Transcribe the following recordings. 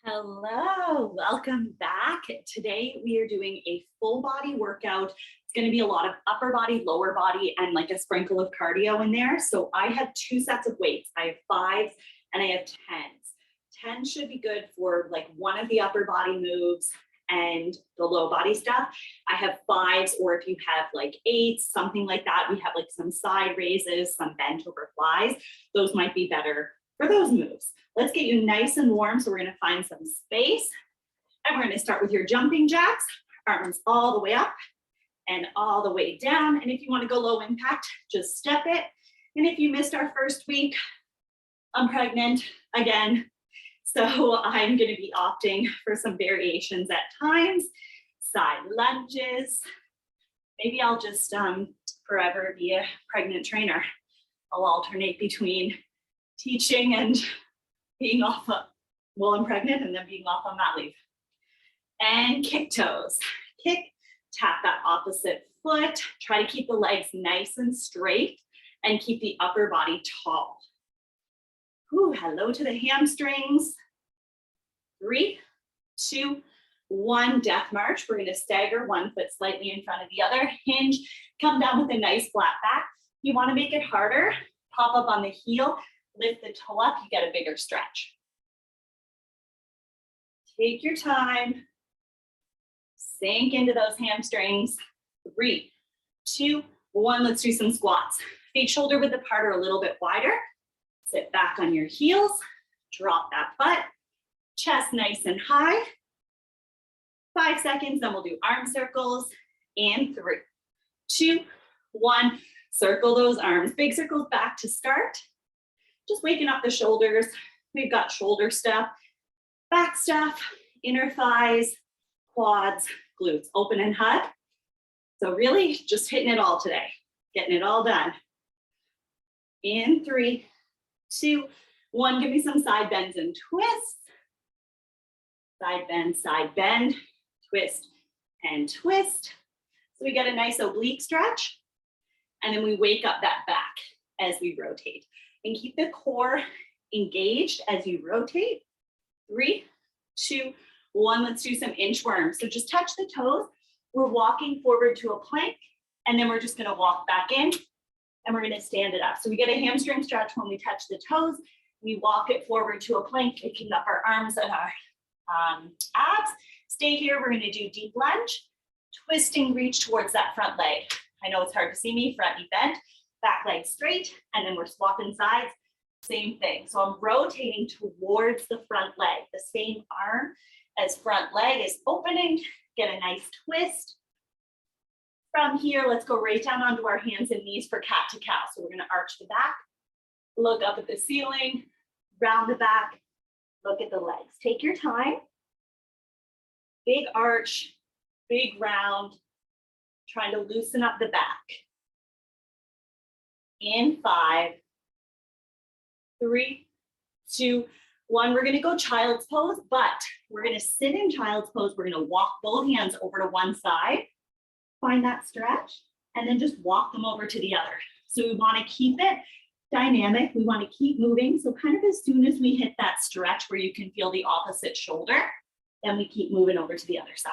Hello, welcome back. Today we are doing a full body workout. It's going to be a lot of upper body, lower body, and like a sprinkle of cardio in there. So I have two sets of weights. I have 5s and I have 10s. 10 should be good for like one of the upper body moves and the low body stuff. I have 5s, or if you have like 8s, something like that, we have like some side raises, some bent over flies. Those might be better for those moves. Let's get you nice and warm. So we're going to find some space, and we're going to start with your jumping jacks, arms all the way up and all the way down. And if you want to go low impact, just step it. And if you missed our first week, I'm pregnant again. So I'm going to be opting for some variations at times, side lunges. Maybe I'll just forever be a pregnant trainer. I'll alternate between teaching and being off while I'm pregnant and then being off on mat leave. And kick toes. Kick, tap that opposite foot. Try to keep the legs nice and straight and keep the upper body tall. Ooh, hello to the hamstrings. 3, 2, 1, death march. We're going to stagger one foot slightly in front of the other. Hinge, come down with a nice flat back. You want to make it harder, pop up on the heel, lift the toe up, you get a bigger stretch. Take your time. Sink into those hamstrings. 3, 2, 1, let's do some squats. Feet shoulder width apart or a little bit wider. Sit back on your heels, drop that butt, chest nice and high. 5 seconds, then we'll do arm circles. And 3, 2, 1, circle those arms. Big circles back to start. Just waking up the shoulders. We've got shoulder stuff, back stuff, inner thighs, quads, glutes, open and hug. So really just hitting it all today, getting it all done. In 3, 2, 1, give me some side bends and twists. Side bend, twist and twist. So we get a nice oblique stretch, and then we wake up that back as we rotate. And keep the core engaged as you rotate. 3, 2, 1, let's do some inchworms. So just touch the toes. We're walking forward to a plank, and then we're just going to walk back in, and we're going to stand it up. So we get a hamstring stretch when we touch the toes. We walk it forward to a plank, picking up our arms and our abs. Stay here. We're going to do deep lunge, twisting, reach towards that front leg. I know it's hard to see me, front knee bent, back leg straight, and then we're swapping sides. Same thing. So I'm rotating towards the front leg. The same arm as front leg is opening. Get a nice twist. From here, let's go right down onto our hands and knees for cat to cow. So we're going to arch the back, look up at the ceiling, round the back, look at the legs. Take your time. Big arch, big round, trying to loosen up the back. In 5, 3, 2, 1. We're going to go child's pose, but we're going to sit in child's pose. We're going to walk both hands over to one side, find that stretch, and then just walk them over to the other. So we want to keep it dynamic. We want to keep moving. So kind of as soon as we hit that stretch where you can feel the opposite shoulder, then we keep moving over to the other side.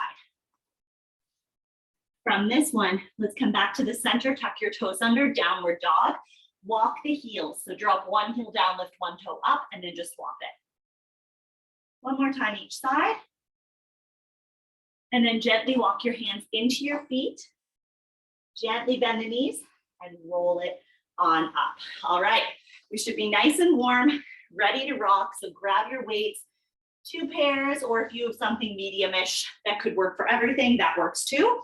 From this one, let's come back to the center, tuck your toes under, downward dog, walk the heels. So drop one heel down, lift one toe up, and then just swap it. One more time each side. And then gently walk your hands into your feet, gently bend the knees, and roll it on up. All right, we should be nice and warm, ready to rock. So grab your weights, 2 pairs, or if you have something medium-ish that could work for everything, that works too.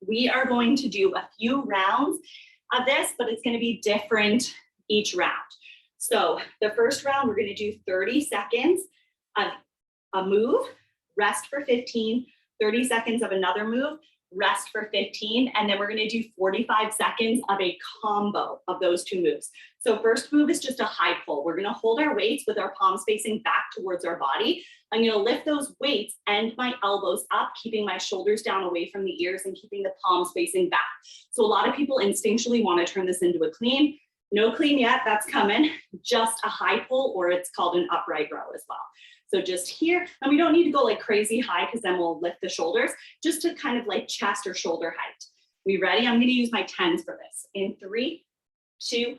We are going to do a few rounds of this, but it's going to be different each round. So the first round, we're going to do 30 seconds of a move, rest for 15, 30 seconds of another move, rest for 15, and then we're going to do 45 seconds of a combo of those 2 moves. So first move is just a high pull. We're going to hold our weights with our palms facing back towards our body. I'm going to lift those weights and my elbows up, keeping my shoulders down away from the ears and keeping the palms facing back. So a lot of people instinctually want to turn this into a clean. No clean yet, that's coming. Just a high pull, or it's called an upright row as well. So just here, and we don't need to go like crazy high because then we'll lift the shoulders, just to kind of like chest or shoulder height. We ready? I'm gonna use my 10s for this. In 3, 2,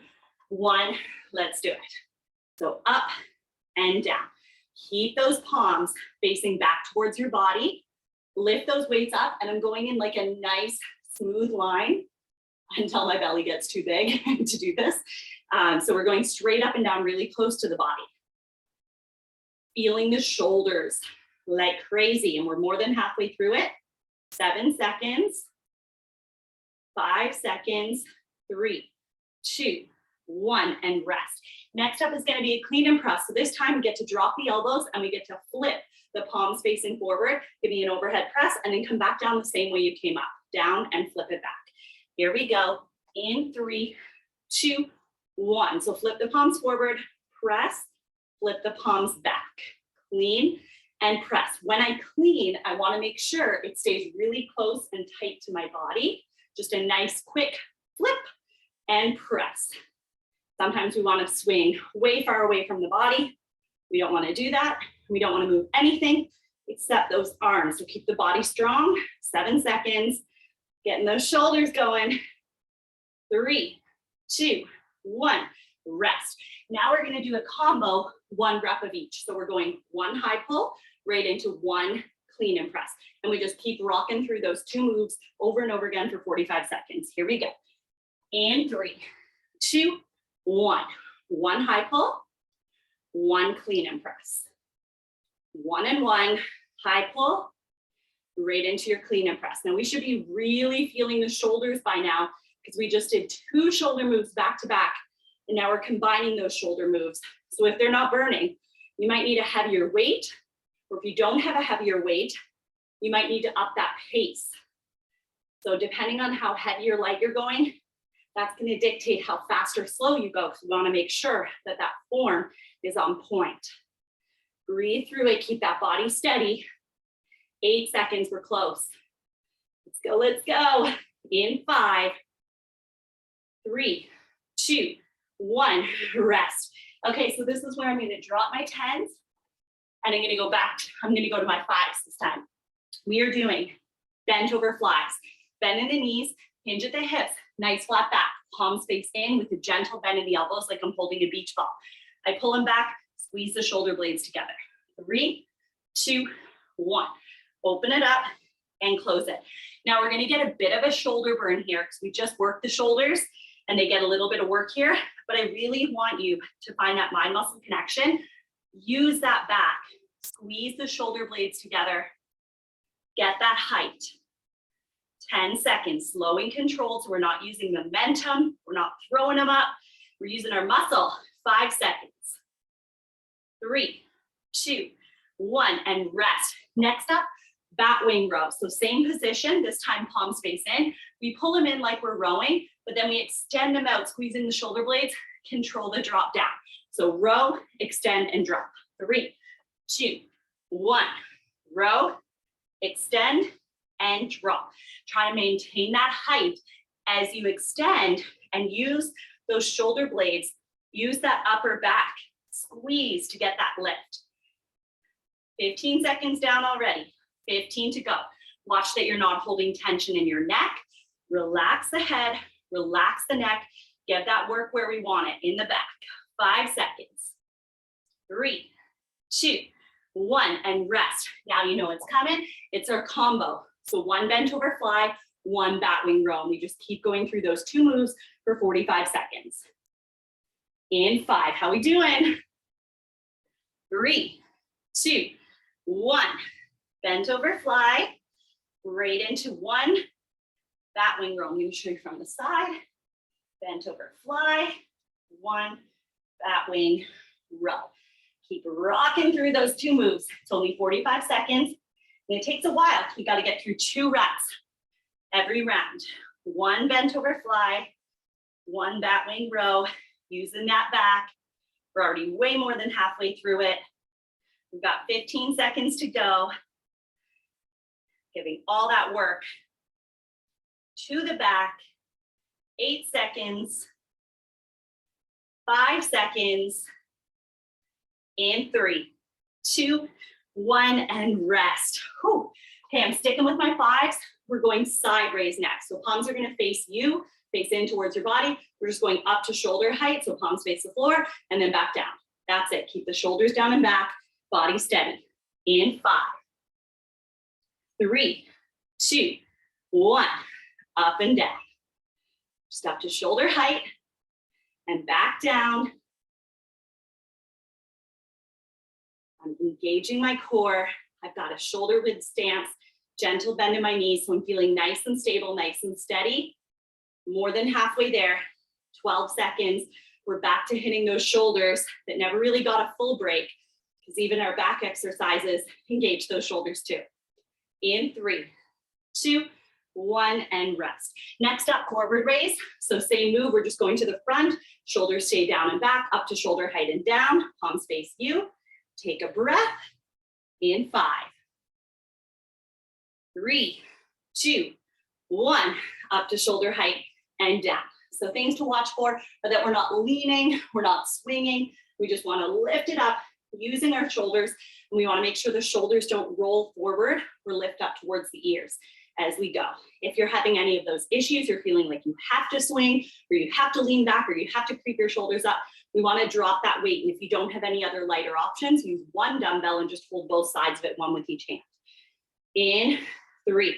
1, let's do it. So up and down. Keep those palms facing back towards your body. Lift those weights up, and I'm going in like a nice smooth line until my belly gets too big to do this. So we're going straight up and down, really close to the body. Feeling the shoulders like crazy, and we're more than halfway through it. 7 seconds, 5 seconds, 3, 2, 1, and rest. Next up is going to be a clean and press. So this time we get to drop the elbows and we get to flip the palms facing forward, give me an overhead press, and then come back down the same way you came up, down and flip it back. Here we go. In 3, 2, 1. So flip the palms forward, press, flip the palms back, clean and press. When I clean, I want to make sure it stays really close and tight to my body. Just a nice quick flip and press. Sometimes we want to swing way far away from the body. We don't want to do that. We don't want to move anything except those arms. So keep the body strong. 7 seconds. Getting those shoulders going. 3, 2, 1. Rest. Now we're going to do a combo, 1 rep of each. So we're going 1 high pull right into 1 clean and press. And we just keep rocking through those 2 moves over and over again for 45 seconds. Here we go. In 3, 2, 1. 1 high pull, 1 clean and press. 1 and 1 high pull, right into your clean and press. Now we should be really feeling the shoulders by now because we just did 2 shoulder moves back to back, and now we're combining those shoulder moves. So if they're not burning, you might need a heavier weight, or if you don't have a heavier weight, you might need to up that pace. So depending on how heavy or light you're going, that's going to dictate how fast or slow you go, because we want to make sure that that form is on point. Breathe through it, keep that body steady. 8 seconds, we're close. Let's go, let's go. In 5, 3, 2, 1, rest. Okay, so this is where I'm going to drop my 10s, and I'm going to go back. I'm going to go to my 5s this time. We are doing bent over flies. Bend in the knees, hinge at the hips, nice flat back, palms face in with a gentle bend in the elbows like I'm holding a beach ball. I pull them back, squeeze the shoulder blades together. 3, 2, 1. Open it up and close it. Now we're going to get a bit of a shoulder burn here because we just worked the shoulders and they get a little bit of work here, but I really want you to find that mind muscle connection. Use that back, squeeze the shoulder blades together, get that height. 10 seconds, slow and controlled, so we're not using momentum, we're not throwing them up, we're using our muscle. 5 seconds. 3, 2, 1, and rest. Next up, bat wing row. So same position, this time palms face in. We pull them in like we're rowing, but then we extend them out, squeezing the shoulder blades, control the drop down. So row, extend, and drop. 3, 2, 1. Row, extend, and drop. Try to maintain that height as you extend and use those shoulder blades. Use that upper back, squeeze to get that lift. 15 seconds down already, 15 to go. Watch that you're not holding tension in your neck. Relax the head, relax the neck. Get that work where we want it, in the back. 5 seconds. 3, 2, 1, and rest. Now you know it's coming. It's our combo. So 1 bent over fly, 1 bat wing row. And we just keep going through those 2 moves for 45 seconds. In 5, how we doing? 3, 2, 1. Bent over fly, right into 1 bat wing row. I'm going to show you from the side. Bent over fly, 1 bat wing row. Keep rocking through those 2 moves. It's only 45 seconds. And it takes a while. You got to get through 2 reps every round. 1 bent over fly, 1 bat wing row, using that back. We're already way more than halfway through it. We've got 15 seconds to go. Giving all that work to the back. 8 seconds. 5 seconds. In 3, 2, 1, and rest. Whew. Okay, I'm sticking with my 5s. We're going side raise next. So palms are gonna face you, face in towards your body. We're just going up to shoulder height, so palms face the floor, and then back down. That's it. Keep the shoulders down and back, body steady. In 5, 3, 2, 1, up and down. Just up to shoulder height and back down. I'm engaging my core. I've got a shoulder width stance, gentle bend in my knees, so I'm feeling nice and stable, nice and steady. More than halfway there, 12 seconds. We're back to hitting those shoulders that never really got a full break, because even our back exercises engage those shoulders too. In 3, 2, 1, and rest. Next up, forward raise. So same move, we're just going to the front, shoulders stay down and back, up to shoulder height and down, palms face you. Take a breath. In 5, 3, 2, 1, up to shoulder height and down. So things to watch for are that we're not leaning, we're not swinging. We just want to lift it up using our shoulders, and we want to make sure the shoulders don't roll forward or lift up towards the ears as we go. If you're having any of those issues, you're feeling like you have to swing, or you have to lean back, or you have to creep your shoulders up, we want to drop that weight. And if you don't have any other lighter options, use one dumbbell and just hold both sides of it, one with each hand. In 3,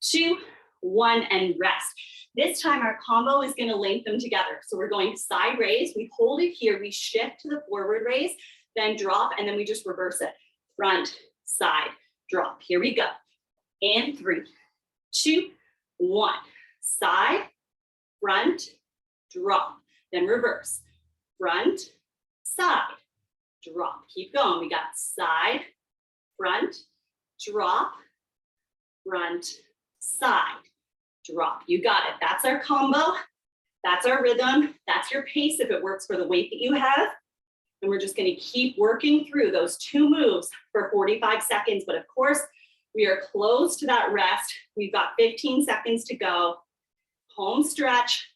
2, 1, and rest. This time our combo is going to link them together. So we're going side raise. We hold it here. We shift to the forward raise, then drop, and then we just reverse it. Front, side, drop. Here we go. In 3, 2, 1. Side, front, drop. Then reverse. Front, side, drop. Keep going. We got side, front, drop, front, side, drop. You got it. That's our combo. That's our rhythm. That's your pace if it works for the weight that you have. And we're just going to keep working through those 2 moves for 45 seconds. But of course, we are close to that rest. We've got 15 seconds to go. Home stretch.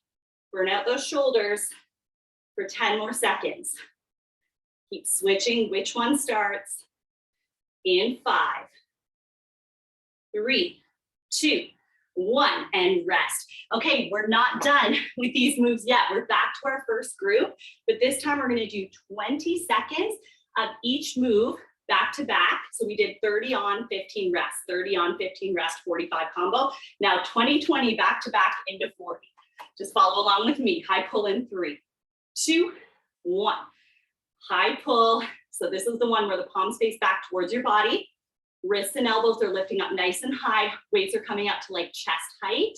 Burn out those shoulders for 10 more seconds. Keep switching which one starts. In 5, 3, 2, 1, and rest. Okay, we're not done with these moves yet. We're back to our first group, but this time we're gonna do 20 seconds of each move back to back. So we did 30 on, 15 rest, 30 on, 15 rest, 45 combo. Now 20, 20 back to back into 40. Just follow along with me. High pull in 3, 2, 1. High pull. So this is the one where the palms face back towards your body. Wrists and elbows are lifting up nice and high. Weights are coming up to like chest height.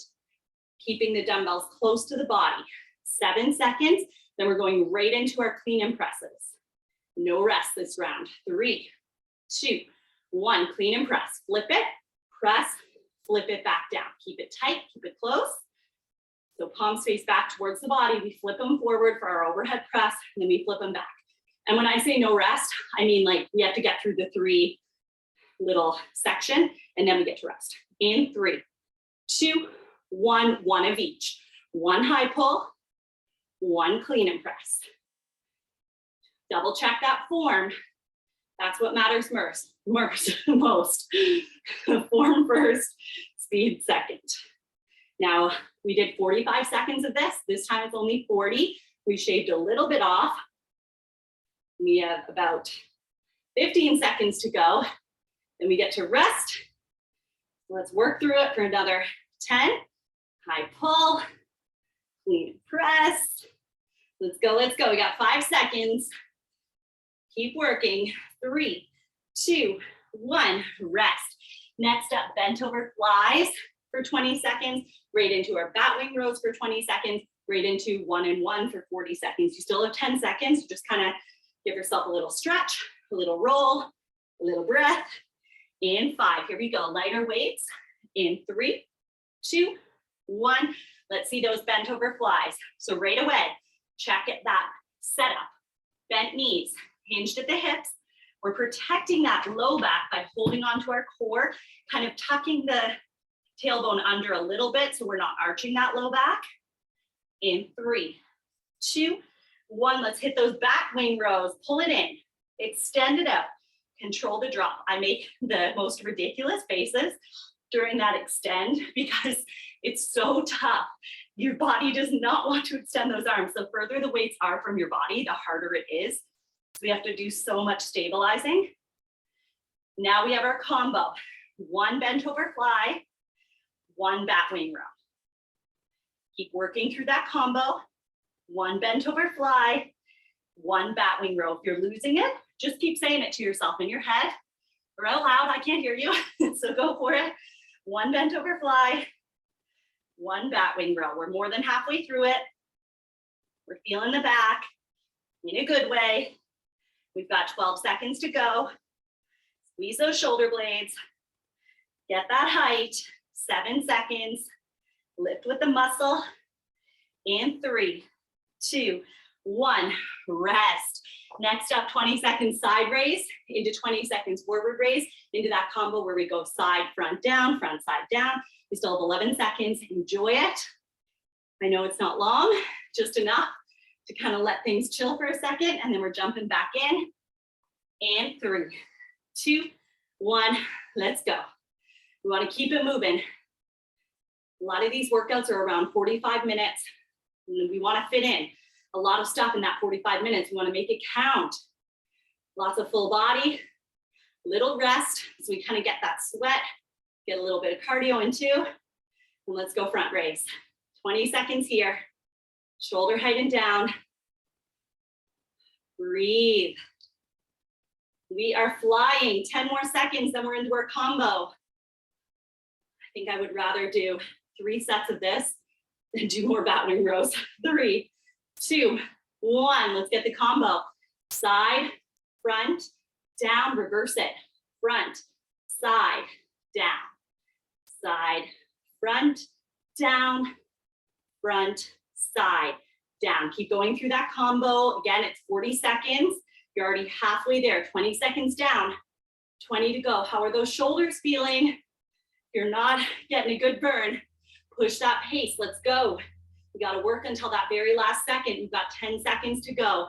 Keeping the dumbbells close to the body. 7 seconds. Then we're going right into our clean and presses. No rest this round. 3, 2, 1. Clean and press. Flip it, press, flip it back down. Keep it tight, keep it close. So palms face back towards the body. We flip them forward for our overhead press, and then we flip them back. And when I say no rest, I mean like we have to get through the 3 little section, and then we get to rest. In 3, 2, 1, 1 of each. 1 high pull, 1 clean and press. Double check that form. That's what matters most. Form first, speed second. Now, we did 45 seconds of this. This time it's only 40. We shaved a little bit off. We have about 15 seconds to go. Then we get to rest. Let's work through it for another 10. High pull, clean and press. Let's go, let's go. We got 5 seconds. Keep working. 3, 2, 1, rest. Next up, bent over flies for 20 seconds, right into our bat wing rows for 20 seconds, right into 1 and 1 for 40 seconds. You still have 10 seconds. Just kind of give yourself a little stretch, a little roll, a little breath. In 5, here we go. Lighter weights. In 3, 2, 1. Let's see those bent over flies. So right away, check it, that setup. Bent knees, hinged at the hips. We're protecting that low back by holding onto our core, kind of tucking the tailbone under a little bit so we're not arching that low back. In 3, 2, 1. Let's hit those back wing rows. Pull it in. Extend it out. Control the drop. I make the most ridiculous faces during that extend because it's so tough. Your body does not want to extend those arms. The further the weights are from your body, the harder it is. So we have to do so much stabilizing. Now we have our combo. 1 bent over fly, 1 bat wing row. Keep working through that combo. 1 bent over fly, 1 bat wing row. If you're losing it, just keep saying it to yourself in your head or out loud. I can't hear you, so go for it. 1 bent over fly, 1 bat wing row. We're more than halfway through it. We're feeling the back in a good way. We've got 12 seconds to go. Squeeze those shoulder blades. Get that height. 7 seconds. Lift with the muscle. And 3, 2, 1. Rest. Next up, 20 seconds side raise into 20 seconds forward raise into that combo where we go side, front, side, down. We still have 11 seconds. Enjoy it. I know it's not long, just enough to kind of let things chill for a second, and then we're jumping back in. And 3, 2, 1, let's go. We want to keep it moving. A lot of these workouts are around 45 minutes. We want to fit in a lot of stuff in that 45 minutes. We want to make it count. Lots of full body, little rest, so we kind of get that sweat, get a little bit of cardio in too. And let's go front raise. 20 seconds here. Shoulder height and down. Breathe. We are flying. 10 more seconds, then we're into our combo. I think I would rather do 3 sets of this than do more bat wing rows. 3, 2, 1. Let's get the combo. Side, front, down, reverse it. Front, side, down. Side, front, down, front, side, down. Keep going through that combo. Again, it's 40 seconds. You're already halfway there. 20 seconds down, 20 to go. How are those shoulders feeling? You're not getting a good burn. Push that pace. Let's go. We got to work until that very last second. We've got 10 seconds to go.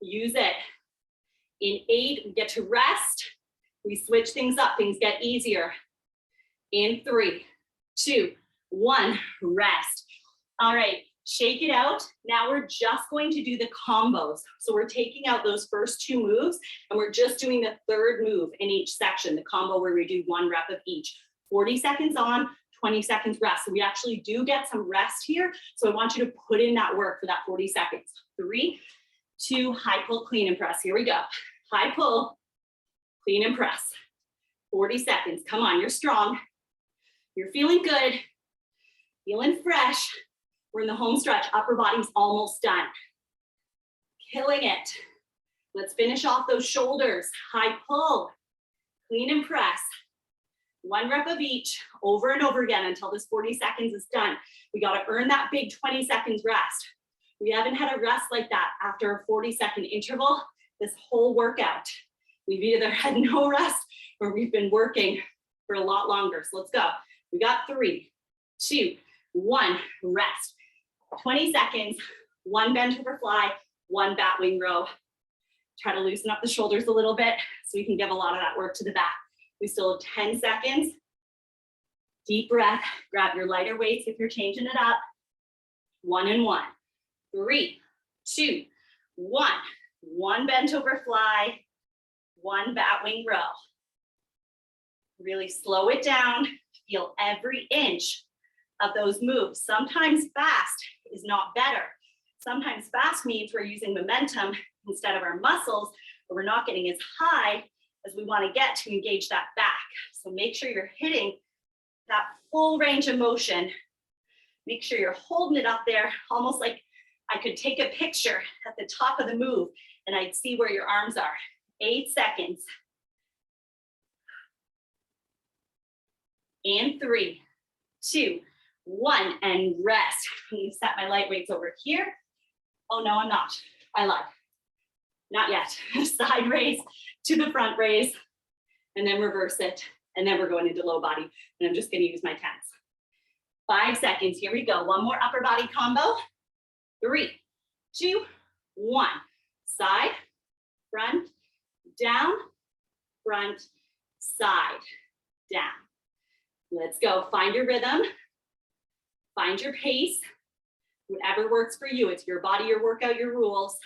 Use it. In 8, we get to rest. We switch things up. Things get easier. In 3, 2, 1, rest. All right, shake it out. Now we're just going to do the combos. So we're taking out those first 2 moves and we're just doing the 3rd move in each section, the combo where we do 1 rep of each. 40 seconds on, 20 seconds rest. So we actually do get some rest here. So I want you to put in that work for that 40 seconds. 3, 2, high pull, clean and press. Here we go. High pull, clean and press. 40 seconds. Come on, you're strong. You're feeling good. Feeling fresh. We're in the home stretch. Upper body's almost done. Killing it. Let's finish off those shoulders. High pull, clean and press. 1 rep of each over and over again until this 40 seconds is done. We got to earn that big 20 seconds rest. We haven't had a rest like that after a 40-second interval this whole workout. We've either had no rest or we've been working for a lot longer. So let's go. We got 3, 2, 1, rest. 20 seconds, 1 bent over fly, 1 bat wing row. Try to loosen up the shoulders a little bit so we can give a lot of that work to the back. We still have 10 seconds. Deep breath. Grab your lighter weights if you're changing it up. 1 and 1. 3, 2, 1. 1 bent over fly, 1 bat wing row. Really slow it down. Feel every inch of those moves. Sometimes fast is not better. Sometimes fast means we're using momentum instead of our muscles, but we're not getting as high as we want to get to engage that back. So make sure you're hitting that full range of motion. Make sure you're holding it up there, almost like I could take a picture at the top of the move and I'd see where your arms are. 8 seconds. And 3, 2, 1, and rest. I'm going to set my light weights over here. Oh no, I'm not. I lied. Not yet. Side raise to the front raise, and then reverse it. And then we're going into low body. And I'm just going to use my 10s. 5 seconds. Here we go. 1 more upper body combo. 3, 2, 1. Side, front, down, front, side, down. Let's go. Find your rhythm. Find your pace. Whatever works for you. It's your body, your workout, your rules.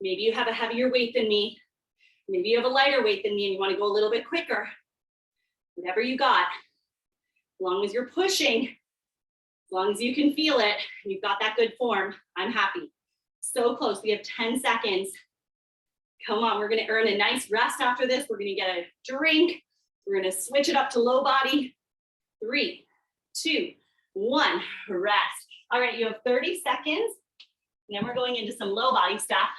Maybe you have a heavier weight than me. Maybe you have a lighter weight than me and you want to go a little bit quicker. Whatever you got. As long as you're pushing, as long as you can feel it, and you've got that good form, I'm happy. So close. We have 10 seconds. Come on, we're going to earn a nice rest after this. We're going to get a drink. We're going to switch it up to low body. 3, 2, 1, rest. All right, you have 30 seconds. And then we're going into some low body stuff.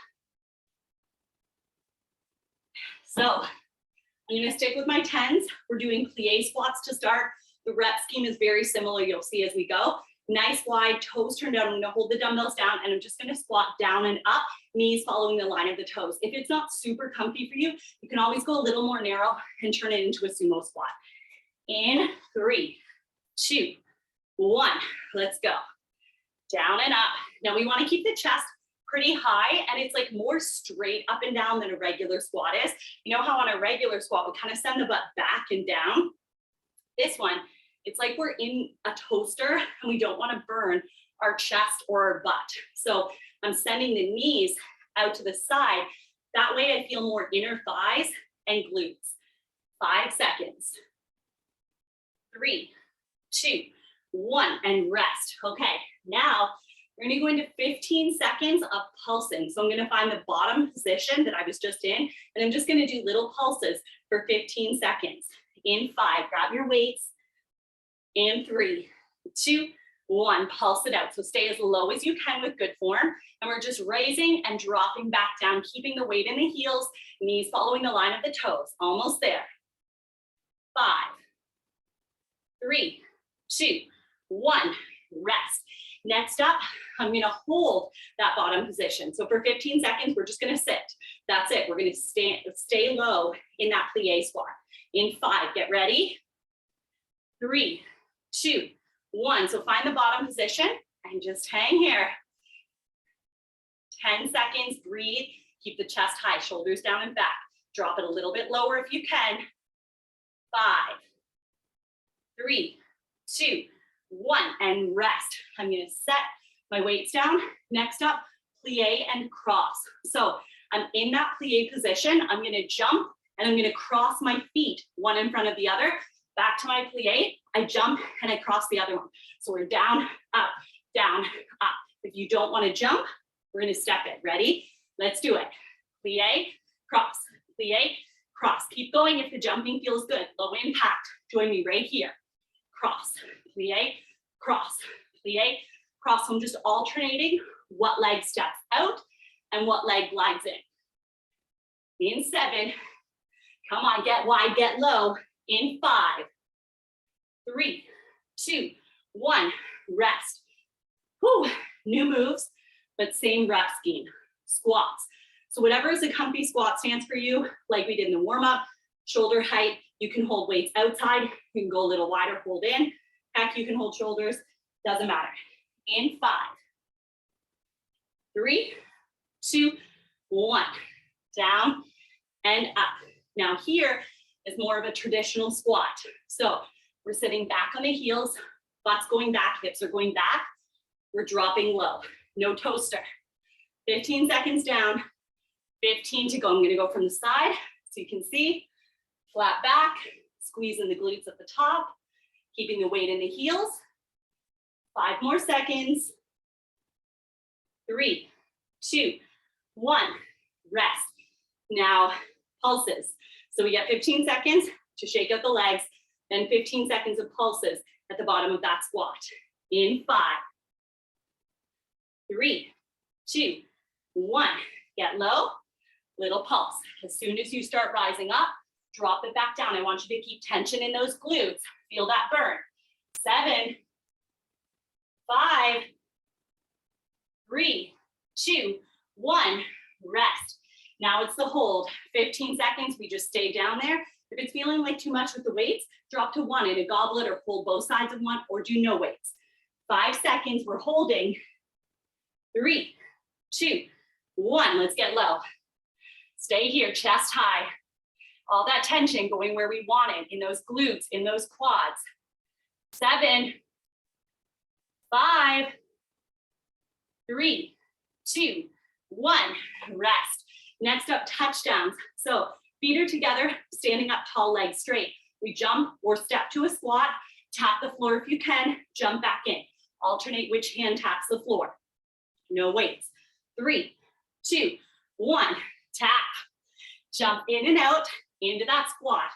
So I'm going to stick with my 10s. We're doing plie squats to start. The rep scheme is very similar. You'll see as we go. Nice wide, toes turned out. I'm going to hold the dumbbells down and I'm just going to squat down and up, knees following the line of the toes. If it's not super comfy for you, you can always go a little more narrow and turn it into a sumo squat. In 3, 2, 1, let's go. Down and up. Now we want to keep the chest pretty high and it's like more straight up and down than a regular squat is. You know how on a regular squat, we kind of send the butt back and down? This one, it's like we're in a toaster and we don't want to burn our chest or our butt. So I'm sending the knees out to the side. That way I feel more inner thighs and glutes. 5 seconds. 3, 2, 1, and rest. Okay, now we're going to go into 15 seconds of pulsing. So I'm going to find the bottom position that I was just in, and I'm just going to do little pulses for 15 seconds. In 5, grab your weights. In 3, 2, 1, pulse it out. So stay as low as you can with good form. And we're just raising and dropping back down, keeping the weight in the heels, knees following the line of the toes. Almost there. 5, 3, 2, 1, rest. Next up, I'm going to hold that bottom position. So for 15 seconds, we're just going to sit. That's it. We're going to stay low in that plie squat. In 5, get ready. 3, 2, 1. So find the bottom position and just hang here. 10 seconds, breathe. Keep the chest high, shoulders down and back. Drop it a little bit lower if you can. 5, 3, 2, 1, and rest. I'm going to set my weights down. Next up, plie and cross. So I'm in that plie position. I'm going to jump and I'm going to cross my feet, one in front of the other. Back to my plie, I jump and I cross the other one. So we're down, up, down, up. If you don't want to jump, we're going to step it. Ready? Let's do it. Plie, cross, plie, cross. Keep going if the jumping feels good. Low impact. Join me right here. Cross, plie, cross, plie, cross. So I'm just alternating what leg steps out and what leg glides in. In 7, come on, get wide, get low. In 5, 3, 2, 1, rest. Whew, new moves, but same rep scheme. Squats. So whatever is a comfy squat stance for you, like we did in the warm-up, shoulder height, you can hold weights outside, you can go a little wider, hold in. Heck, you can hold shoulders, doesn't matter. In 5, 3, 2, 1, down and up. Now here is more of a traditional squat. So we're sitting back on the heels, butt's going back, hips are going back. We're dropping low, no toaster. 15 seconds down, 15 to go. I'm gonna go from the side so you can see. Flat back, squeezing the glutes at the top, keeping the weight in the heels. 5 more seconds. 3, 2, 1, rest. Now, pulses. So we get 15 seconds to shake out the legs, then 15 seconds of pulses at the bottom of that squat. In 5, 3, 2, 1. Get low, little pulse. As soon as you start rising up, drop it back down. I want you to keep tension in those glutes. Feel that burn. 7, 5, 3, 2, 1, rest. Now it's the hold. 15 seconds, we just stay down there. If it's feeling like too much with the weights, drop to 1 in a goblet or hold both sides of 1 or do no weights. 5 seconds, we're holding. 3, 2, 1, let's get low. Stay here, chest high. All that tension going where we want it, in those glutes, in those quads. 7, 5, 3, 2, 1, rest. Next up, touchdowns. So feet are together, standing up tall, legs straight. We jump or step to a squat, tap the floor if you can, jump back in. Alternate which hand taps the floor. No weights. 3, 2, 1, tap. Jump in and out into that squat.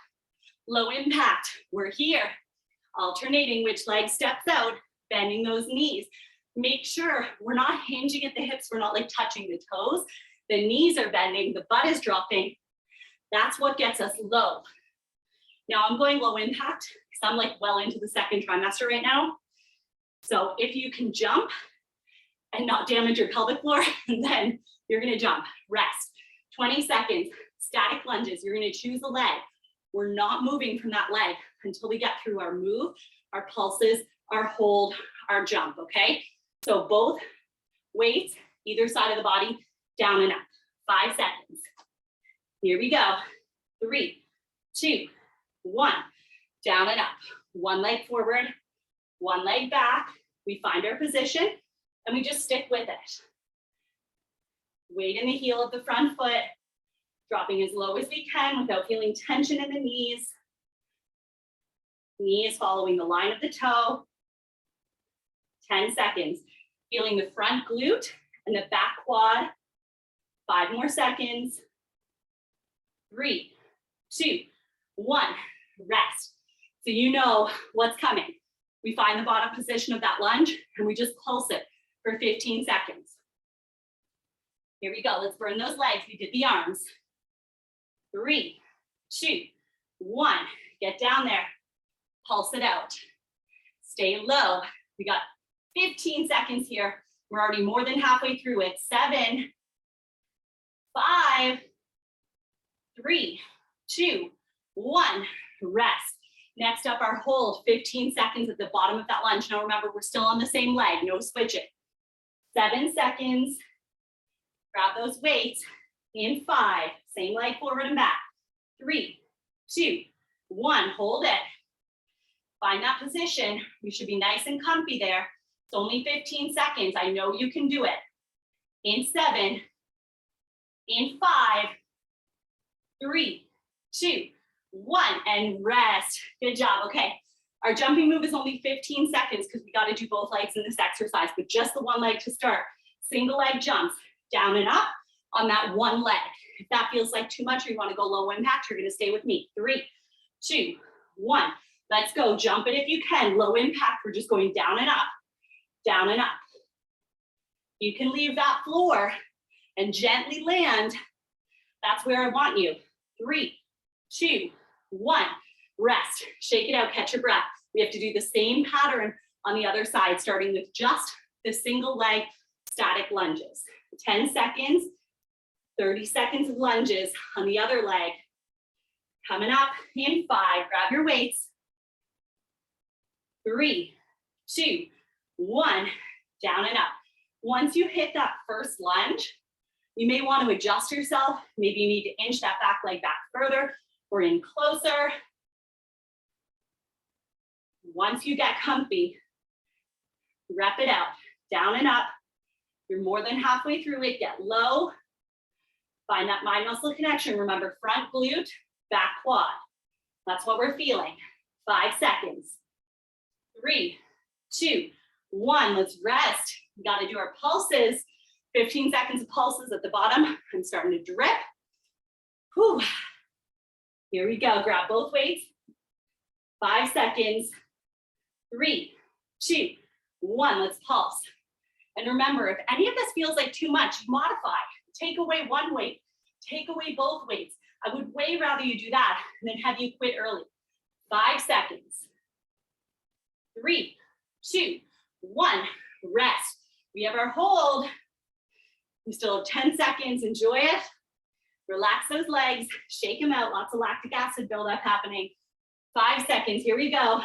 Low impact, we're here. Alternating which leg steps out, bending those knees. Make sure we're not hinging at the hips, we're not like touching the toes. The knees are bending, the butt is dropping. That's what gets us low. Now I'm going low impact because I'm like well into the second trimester right now. So if you can jump and not damage your pelvic floor, then you're gonna jump, rest. 20 seconds, static lunges. You're gonna choose a leg. We're not moving from that leg until we get through our move, our pulses, our hold, our jump, okay? So both weights, either side of the body, down and up. 5 seconds. Here we go. 3, 2, 1. Down and up. One leg forward, one leg back. We find our position and we just stick with it. Weight in the heel of the front foot, dropping as low as we can without feeling tension in the knees. Knee is following the line of the toe. 10 seconds. Feeling the front glute and the back quad. 5 more seconds. 3, 2, 1, rest. So you know what's coming. We find the bottom position of that lunge and we just pulse it for 15 seconds. Here we go, let's burn those legs. We did the arms. 3, 2, 1, get down there. Pulse it out. Stay low. We got 15 seconds here. We're already more than halfway through it. 7, 5, 3, 2, 1, rest. Next up, our hold, 15 seconds at the bottom of that lunge. Now remember, we're still on the same leg, no switching. 7 seconds, grab those weights in 5, same leg forward and back. 3, 2, 1, hold it. Find that position. You should be nice and comfy there. It's only 15 seconds. I know you can do it. In 7, in 5, 3, 2, 1, and rest. Good job. Okay. Our jumping move is only 15 seconds because we got to do both legs in this exercise, but just the one leg to start. Single leg jumps down and up on that one leg. If that feels like too much or you want to go low impact, you're going to stay with me. 3, 2, 1. Let's go. Jump it if you can. Low impact. We're just going down and up, down and up. You can leave that floor and gently land. That's where I want you. 3, 2, 1. Rest. Shake it out. Catch your breath. We have to do the same pattern on the other side, starting with just the single leg static lunges. 10 seconds, 30 seconds of lunges on the other leg. Coming up in 5. Grab your weights. 3, 2, 1. Down and up. Once you hit that first lunge, you may want to adjust yourself. Maybe you need to inch that back leg back further or in closer. Once you get comfy, rep it out, down and up. You're more than halfway through it. Get low. Find that mind muscle connection. Remember, front glute, back quad. That's what we're feeling. 5 seconds. 3, 2, 1. Let's rest. We got to do our pulses. 15 seconds of pulses at the bottom. I'm starting to drip. Whew. Here we go. Grab both weights. 5 seconds. 3, 2, 1. Let's pulse. And remember, if any of this feels like too much, modify. Take away one weight. Take away both weights. I would way rather you do that than have you quit early. 5 seconds. 3, 2, 1. Rest. We have our hold. We still have 10 seconds. Enjoy it. Relax those legs. Shake them out. Lots of lactic acid buildup happening. 5 seconds. Here we go.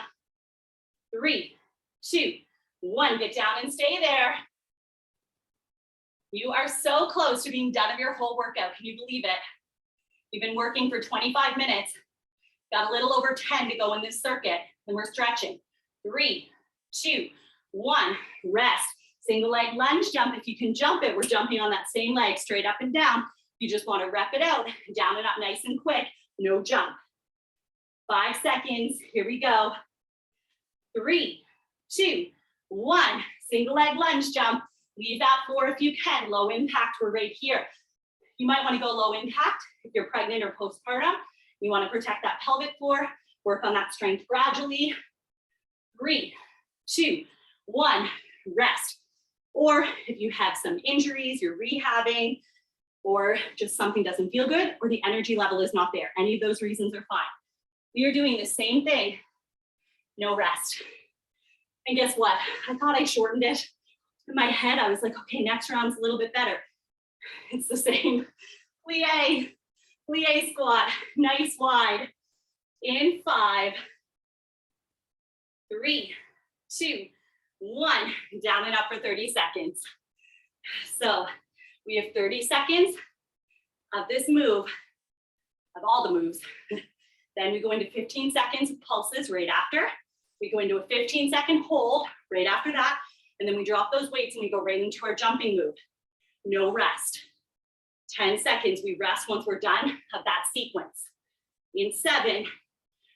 3, 2, 1. Get down and stay there. You are so close to being done of your whole workout. Can you believe it? You've been working for 25 minutes. Got a little over 10 to go in this circuit, and we're stretching. 3, 2, 1, rest. Single leg lunge jump. If you can jump it, we're jumping on that same leg, straight up and down. You just want to rep it out, down and up nice and quick, no jump. 5 seconds, here we go. 3, 2, 1, single leg lunge jump. Leave that floor if you can, low impact, we're right here. You might want to go low impact if you're pregnant or postpartum. You want to protect that pelvic floor, work on that strength gradually. 3, 2, 1, rest. Or if you have some injuries, you're rehabbing, or just something doesn't feel good, or the energy level is not there. Any of those reasons are fine. We are doing the same thing, no rest. And guess what? I thought I shortened it. In my head, I was like, okay, next round's a little bit better. It's the same. Plie squat, nice wide. In 5, 3, 2, 1, down and up for 30 seconds. So we have 30 seconds of this move, of all the moves. Then we go into 15 seconds of pulses right after. We go into a 15-second hold right after that. And then we drop those weights and we go right into our jumping move. No rest. 10 seconds, we rest once we're done of that sequence. In 7,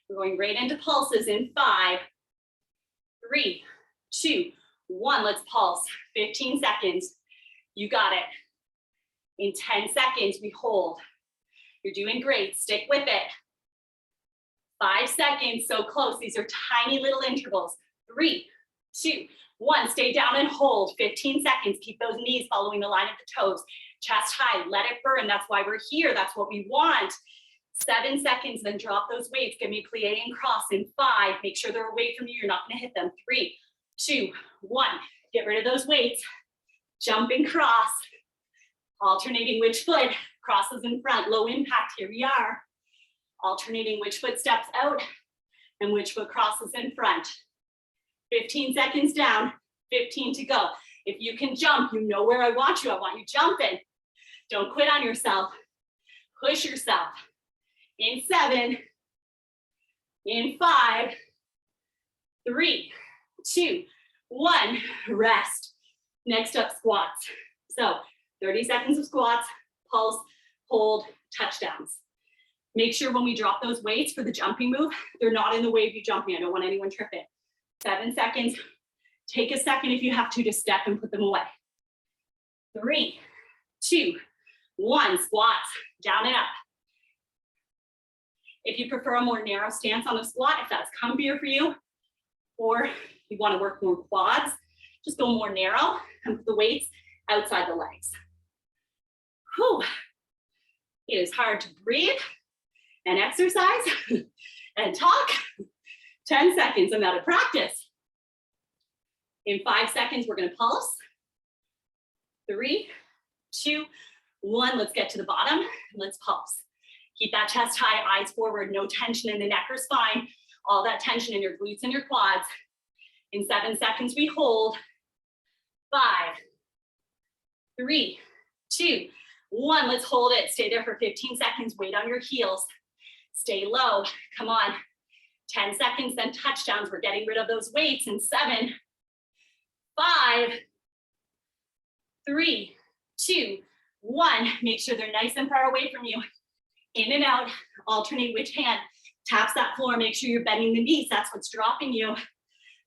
we're going right into pulses in 5, 3, 2, 1, let's pulse. 15 seconds, you got it. In 10 seconds, we hold. You're doing great, stick with it. 5 seconds, so close. These are tiny little intervals. 3, 2, 1, stay down and hold. 15 seconds, keep those knees following the line of the toes. Chest high, let it burn. That's why we're here. That's what we want. 7 seconds, then drop those weights. Give me plie and cross in 5. Make sure they're away from you. You're not gonna hit them. 3, 2, 1. Get rid of those weights. Jump and cross. Alternating which foot. Crosses in front, low impact. Here we are. Alternating which foot steps out and which foot crosses in front. 15 seconds down, 15 to go. If you can jump, you know where I want you. I want you jumping. Don't quit on yourself. Push yourself. In 7, in 5, 3, 2, 1, rest. Next up, squats. So 30 seconds of squats, pulse, hold, touchdowns. Make sure when we drop those weights for the jumping move, they're not in the way of you jumping. I don't want anyone tripping. 7 seconds. Take a second if you have to step and put them away. 3, 2, 1, squats, down and up. If you prefer a more narrow stance on the squat, if that's comfier for you, or you want to work more quads, just go more narrow and put the weights outside the legs. Whew. It is hard to breathe and exercise and talk. 10 seconds, I'm out of practice. In 5 seconds, we're gonna pulse. 3, 2, 1, let's get to the bottom, let's pulse. Keep that chest high, eyes forward, no tension in the neck or spine, all that tension in your glutes and your quads. In 7 seconds, we hold. 5, 3, 2, 1, let's hold it. Stay there for 15 seconds, weight on your heels. Stay low, come on. 10 seconds, then touchdowns. We're getting rid of those weights in 7, 5, 3, 2, 1. Make sure they're nice and far away from you. In and out, alternate which hand taps that floor. Make sure you're bending the knees. That's what's dropping you.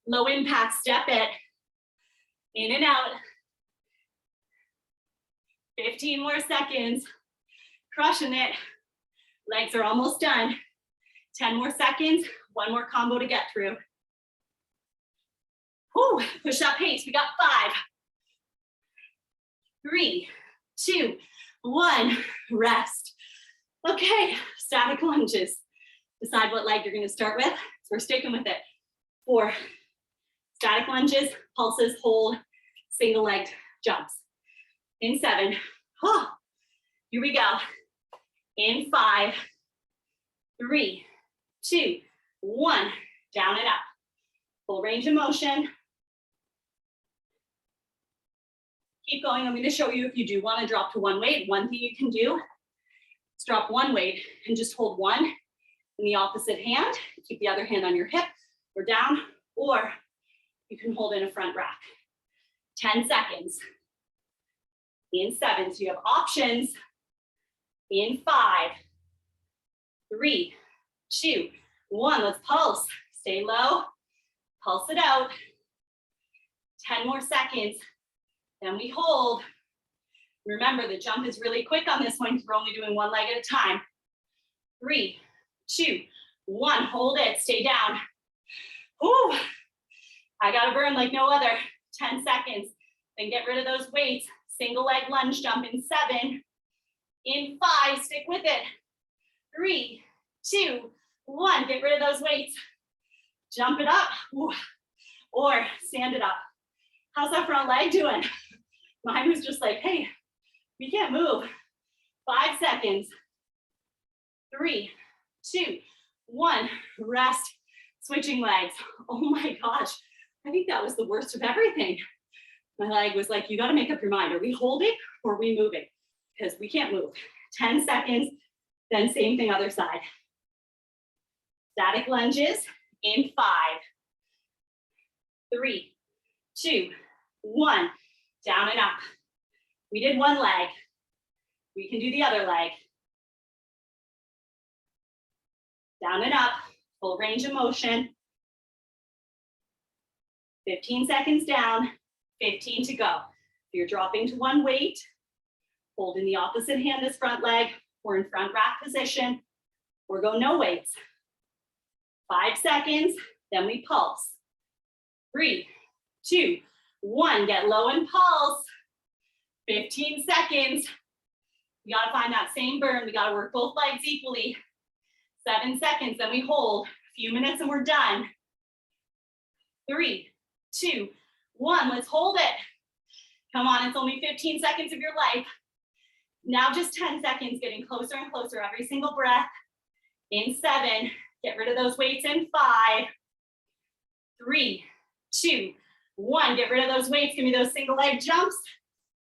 Low impact, step it. In and out. 15 more seconds. Crushing it. Legs are almost done. 10 more seconds. One more combo to get through. Whew, push that pace. We got 5, 3, 2, 1, rest. Okay, static lunges. Decide what leg you're gonna start with. So we're sticking with it. 4, static lunges, pulses, hold, single legged jumps. In 7, here we go. In 5, 3, 2, 1, down and up. Full range of motion. Keep going. I'm going to show you if you do want to drop to one weight. One thing you can do is drop one weight and just hold one in the opposite hand. Keep the other hand on your hip or down, or you can hold in a front rack. 10 seconds. In 7, so you have options. In 5, 3, 2, 1. Let's pulse. Stay low. Pulse it out. 10 more seconds. Then we hold. Remember, the jump is really quick on this one because we're only doing one leg at a time. 3, 2, 1. Hold it. Stay down. Ooh, I got to burn like no other. 10 seconds. Then get rid of those weights. Single leg lunge jump in 7. In 5, stick with it. 3, 2, 1. Get rid of those weights. Jump it up. Ooh. Or stand it up. How's that front leg doing? Mine was just like, hey, we can't move. 5 seconds. 3, 2, 1. Rest. Switching legs. Oh my gosh. I think that was the worst of everything. My leg was like, you got to make up your mind. Are we holding or are we moving? Because we can't move. 10 seconds. Then same thing, other side. Static lunges in 5, 3, 2, 1. Down and up. We did one leg. We can do the other leg. Down and up. Full range of motion. 15 seconds down. 15 to go. If you're dropping to one weight, hold in the opposite hand as front leg, or in front rack position, or go no weights. 5 seconds, then we pulse. 3, 2, 1. Get low and pulse. 15 seconds. We gotta find that same burn. We gotta work both legs equally. 7 seconds, then we hold. A few minutes and we're done. 3, 2, 1. Let's hold it. Come on, it's only 15 seconds of your life. Now just 10 seconds, getting closer and closer every single breath. In 7, get rid of those weights in 5, 3, 2, 1. Get rid of those weights. Give me those single leg jumps.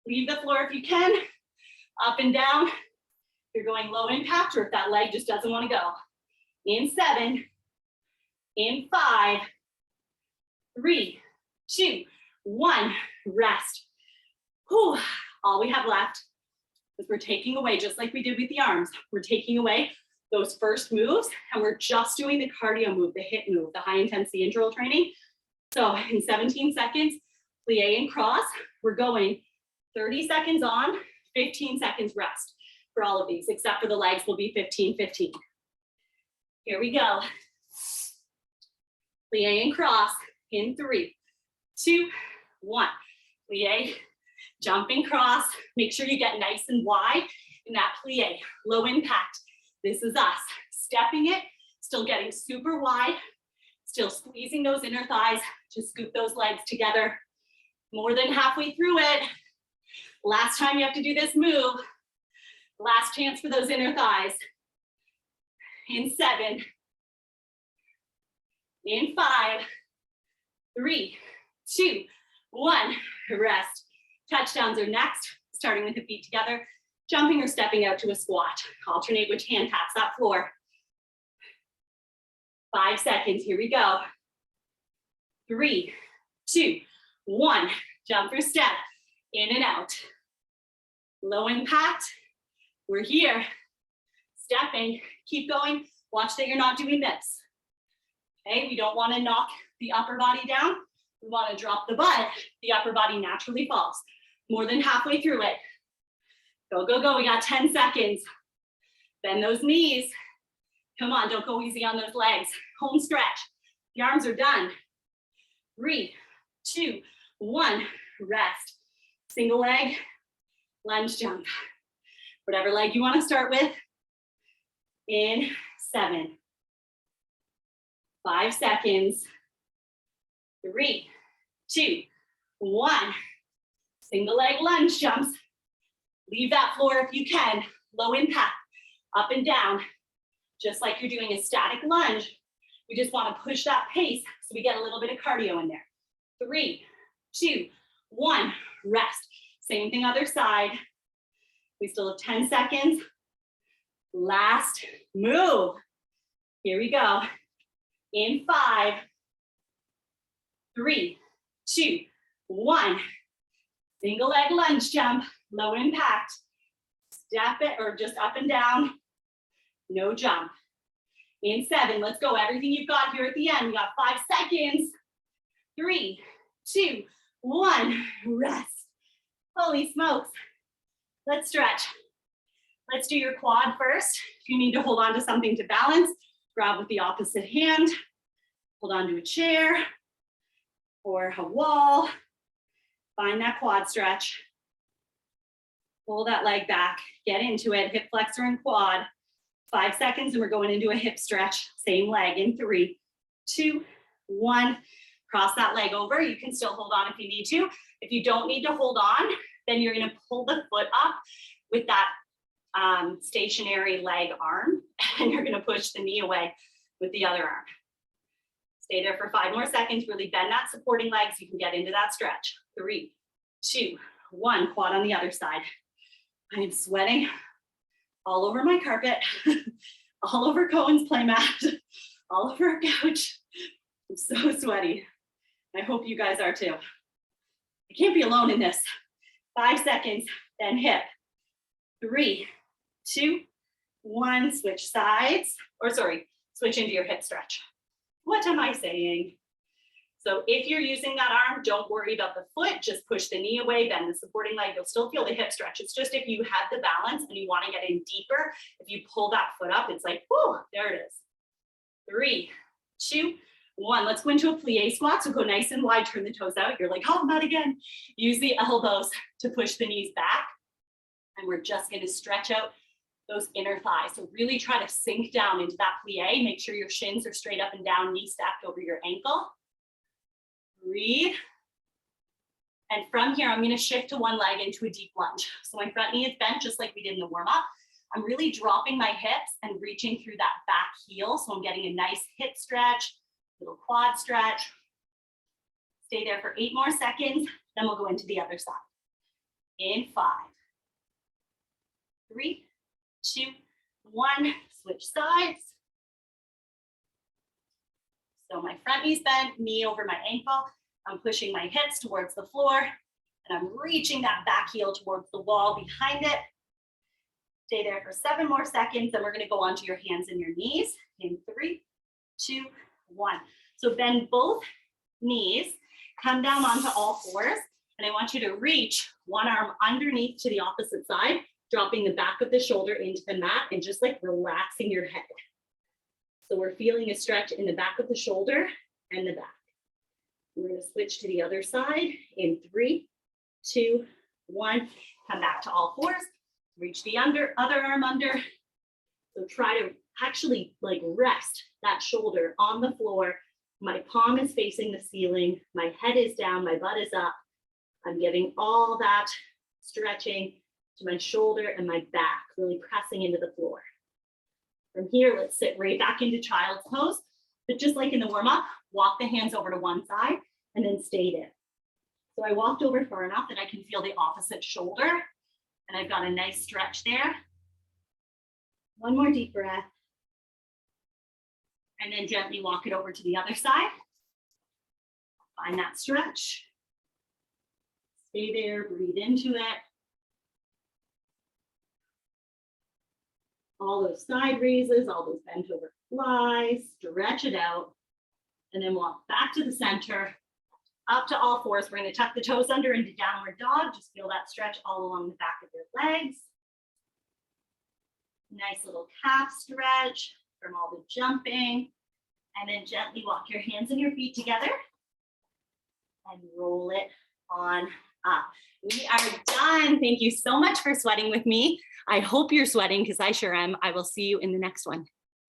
Leave the floor if you can. Up and down. If you're going low impact or if that leg just doesn't want to go. In 7, in 5, 3, 2, 1. Rest. Whew. All we have left is we're taking away, just like we did with the arms, we're taking away those first moves and we're just doing the cardio move, the hip move, the high intensity interval training. So in 17 seconds, plie and cross, we're going 30 seconds on, 15 seconds rest for all of these, except for the legs will be 15, 15. Here we go. Plie and cross in 3, 2, 1. Plie, jump and cross. Make sure you get nice and wide in that plie. Low impact. This is us. Stepping it, still getting super wide, still squeezing those inner thighs to scoop those legs together. More than halfway through it. Last time you have to do this move. Last chance for those inner thighs. In 7, in 5, 3, 2, 1. Rest. Touchdowns are next, starting with the feet together, jumping or stepping out to a squat. Alternate which hand taps that floor. 5 seconds, here we go. 3, 2, 1. Jump or step, in and out. Low impact, we're here. Stepping, keep going. Watch that you're not doing this. Okay, we don't want to knock the upper body down. We want to drop the butt. The upper body naturally falls. More than halfway through it. Go, go, go. We got 10 seconds. Bend those knees. Come on, don't go easy on those legs. Home stretch. The arms are done. 3, 2, 1. Rest. Single leg, lunge jump. Whatever leg you want to start with. In 7, 5 seconds. 3, 2, 1. Single leg lunge jumps. Leave that floor if you can. Low impact, up and down. Just like you're doing a static lunge. We just want to push that pace so we get a little bit of cardio in there. 3, 2, 1. Rest. Same thing other side. We still have 10 seconds. Last move. Here we go. In 5, 3, 2, 1. Single leg lunge jump, low impact. Step it or just up and down. No jump. In 7, let's go. Everything you've got here at the end. You got 5 seconds. 3, 2, 1. Rest. Holy smokes. Let's stretch. Let's do your quad first. If you need to hold on to something to balance, grab with the opposite hand. Hold on to a chair or a wall. Find that quad stretch. Pull that leg back. Get into it. Hip flexor and quad. 5 seconds and we're going into a hip stretch. Same leg in 3, 2, 1. Cross that leg over. You can still hold on if you need to. If you don't need to hold on, then you're going to pull the foot up with that stationary leg arm, and you're going to push the knee away with the other arm. Stay there for 5 more seconds. Really bend that supporting leg so you can get into that stretch. 3, 2, 1. Quad on the other side. I am sweating all over my carpet, all over Cohen's playmat, all over our couch. I'm so sweaty. I hope you guys are too. I can't be alone in this. 5 seconds, then hip. 3, 2, 1. Switch sides, or sorry, switch into your hip stretch. What am I saying? So if you're using that arm, don't worry about the foot. Just push the knee away, bend the supporting leg. You'll still feel the hip stretch. It's just if you have the balance and you want to get in deeper, if you pull that foot up, it's like, whoo, there it is. 3, 2, 1. Let's go into a plie squat. So go nice and wide, turn the toes out. You're like, oh, not again. Use the elbows to push the knees back. And we're just going to stretch out those inner thighs. So really try to sink down into that plie. Make sure your shins are straight up and down, knee stacked over your ankle. Breathe. And from here, I'm going to shift to one leg into a deep lunge. So my front knee is bent just like we did in the warm-up. I'm really dropping my hips and reaching through that back heel. So I'm getting a nice hip stretch, little quad stretch. Stay there for 8 more seconds. Then we'll go into the other side. In 5, 3, 2, 1. Switch sides. So my front knee's bent, knee over my ankle. I'm pushing my hips towards the floor, and I'm reaching that back heel towards the wall behind it. Stay there for 7 more seconds, and we're going to go onto your hands and your knees in 3, 2, 1. So bend both knees, come down onto all fours, and I want you to reach one arm underneath to the opposite side, dropping the back of the shoulder into the mat and just like relaxing your head. So we're feeling a stretch in the back of the shoulder and the back. We're going to switch to the other side in 3, 2, 1. Come back to all fours. Reach the other arm under. So try to actually like rest that shoulder on the floor. My palm is facing the ceiling. My head is down. My butt is up. I'm giving all that stretching to my shoulder and my back, really pressing into the floor. From here, let's sit right back into child's pose. But just like in the warm-up, walk the hands over to one side and then stay there. So I walked over far enough that I can feel the opposite shoulder, and I've got a nice stretch there. One more deep breath. And then gently walk it over to the other side. Find that stretch. Stay there, breathe into it. All those side raises, all those bent over flies, stretch it out, and then walk back to the center, up to all fours. We're going to tuck the toes under into downward dog. Just feel that stretch all along the back of your legs. Nice little calf stretch from all the jumping. And then gently walk your hands and your feet together and roll it on up. We are done. Thank you so much for sweating with me. I hope you're sweating because I sure am. I will see you in the next one.